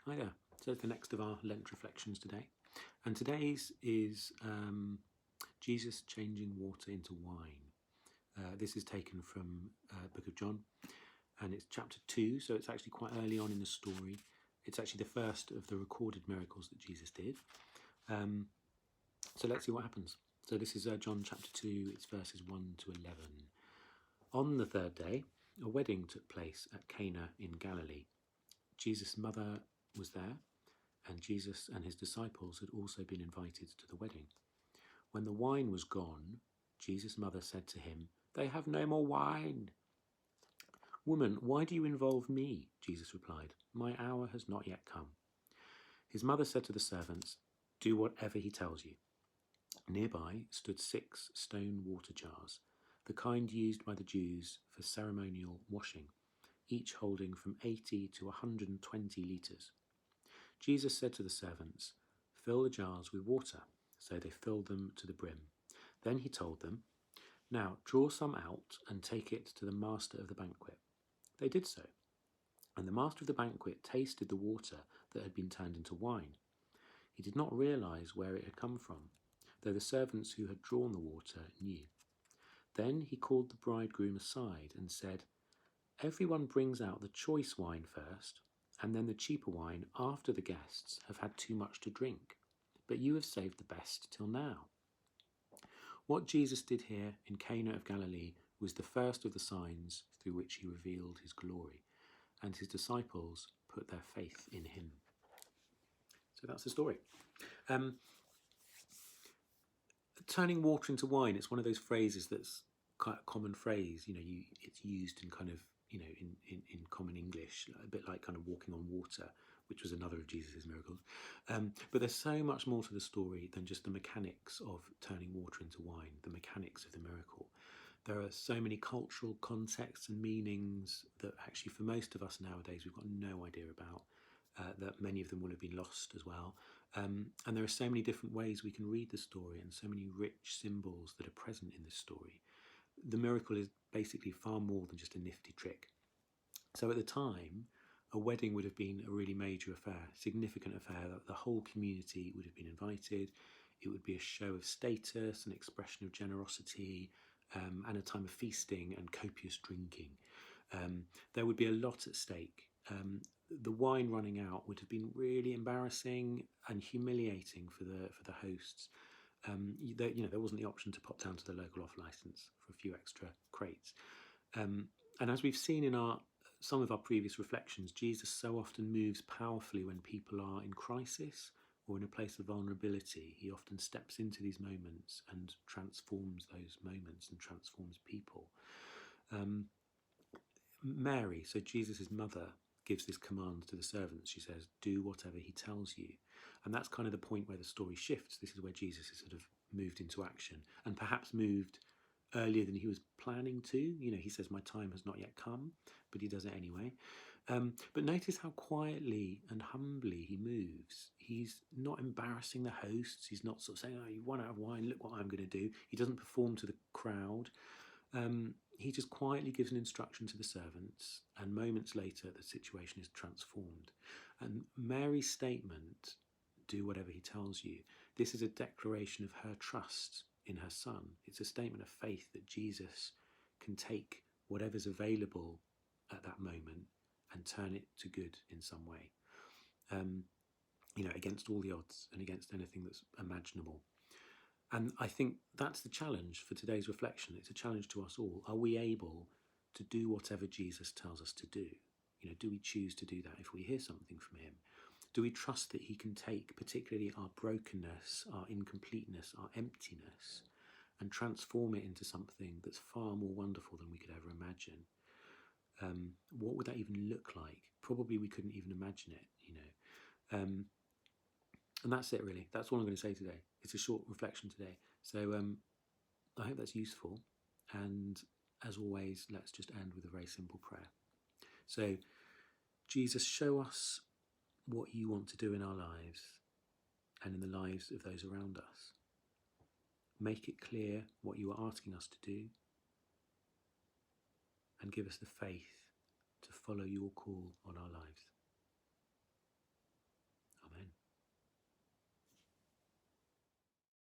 Hi there. So it's the next of our Lent reflections today. And today's is Jesus changing water into wine. This is taken from Book of John, and it's chapter 2, so it's actually quite early on in the story. It's actually the first of the recorded miracles that Jesus did. So let's see what happens. So this is John chapter 2, it's verses 1 to 11. On the third day, a wedding took place at Cana in Galilee. Jesus' mother was there, and Jesus and his disciples had also been invited to the wedding. When the wine was gone, Jesus' mother said to him, "They have no more wine." "Woman, why do you involve me?" Jesus replied. "My hour has not yet come." His mother said to the servants, "Do whatever he tells you." Nearby stood 6 stone water jars, the kind used by the Jews for ceremonial washing, each holding from 80 to 120 litres. Jesus said to the servants, "Fill the jars with water." So they filled them to the brim. Then he told them, "Now draw some out and take it to the master of the banquet." They did so, and the master of the banquet tasted the water that had been turned into wine. He did not realize where it had come from, though the servants who had drawn the water knew. Then he called the bridegroom aside and said, "Everyone brings out the choice wine first, and then the cheaper wine after the guests have had too much to drink. But you have saved the best till now." What Jesus did here in Cana of Galilee was the first of the signs through which he revealed his glory, and his disciples put their faith in him. So that's the story. Turning water into wine, it's one of those phrases that's quite a common phrase. It's used in kind of, in common English, a bit like kind of walking on water, which was another of Jesus' miracles. But there's so much more to the story than just the mechanics of turning water into wine, the mechanics of the miracle. There are so many cultural contexts and meanings that actually for most of us nowadays we've got no idea about, that many of them will have been lost as well. And there are so many different ways we can read the story and so many rich symbols that are present in this story. The miracle is basically far more than just a nifty trick. So at the time, a wedding would have been a really major affair, significant affair. The whole community would have been invited. It would be a show of status, an expression of generosity, and a time of feasting and copious drinking. There would be a lot at stake. The wine running out would have been really embarrassing and humiliating for the hosts. There wasn't the option to pop down to the local off license for a few extra crates. And as we've seen in some of our previous reflections, Jesus so often moves powerfully when people are in crisis or in a place of vulnerability. He often steps into these moments and transforms those moments and transforms people. Mary, so Jesus' mother, gives this command to the servants. She says, "Do whatever he tells you." And that's kind of the point where the story shifts. This is where Jesus is sort of moved into action, and perhaps moved earlier than he was planning to. He says, "My time has not yet come," but he does it anyway. But notice how quietly and humbly he moves. He's not embarrassing the hosts. He's not sort of saying, "Oh, you run out of wine, look what I'm going to do." He doesn't perform to the crowd. He just quietly gives an instruction to the servants, and moments later the situation is transformed. And Mary's statement, "Do whatever he tells you," this is a declaration of her trust in her son. It's a statement of faith that Jesus can take whatever's available at that moment and turn it to good in some way, against all the odds and against anything that's imaginable. And I think that's the challenge for today's reflection. It's a challenge to us all. Are we able to do whatever Jesus tells us to do? Do we choose to do that if we hear something from him? Do we trust that he can take particularly our brokenness, our incompleteness, our emptiness, and transform it into something that's far more wonderful than we could ever imagine? What would that even look like? Probably we couldn't even imagine it, and that's it, really. That's all I'm going to say today. It's a short reflection today. So I hope that's useful. And as always, let's just end with a very simple prayer. So, Jesus, show us what you want to do in our lives and in the lives of those around us. Make it clear what you are asking us to do, and give us the faith to follow your call on our